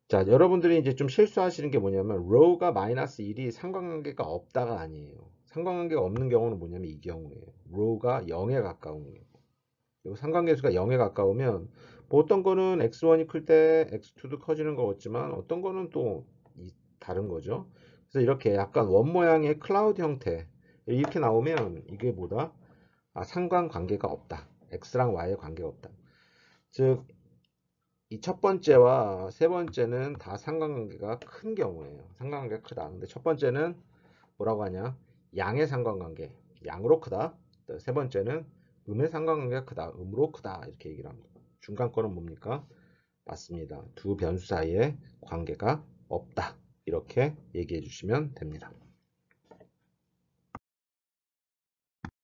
자, 여러분들이 이제 좀 실수하시는 게 뭐냐면 rho가 마이너스 1이 상관관계가 없다가 아니에요. 상관관계가 없는 경우는 뭐냐면 이 경우예요. rho가 0에 가까운 거예요. 그리고 상관계수가 0에 가까우면 뭐 어떤 거는 x1이 클 때 x2도 커지는 거 같지만 어떤 거는 또 다른 거죠. 그래서 이렇게 약간 원 모양의 클라우드 형태 이렇게 나오면 이게 뭐다? 상관관계가 없다. x랑 y의 관계가 없다. 즉, 이 첫 번째와 세 번째는 다 상관관계가 큰 경우예요. 상관관계가 크다. 근데 첫 번째는 뭐라고 하냐? 양의 상관관계, 양으로 크다. 세 번째는 음의 상관관계가 크다. 음으로 크다. 이렇게 얘기를 합니다. 중간 거는 뭡니까? 맞습니다. 두 변수 사이에 관계가 없다. 이렇게 얘기해 주시면 됩니다.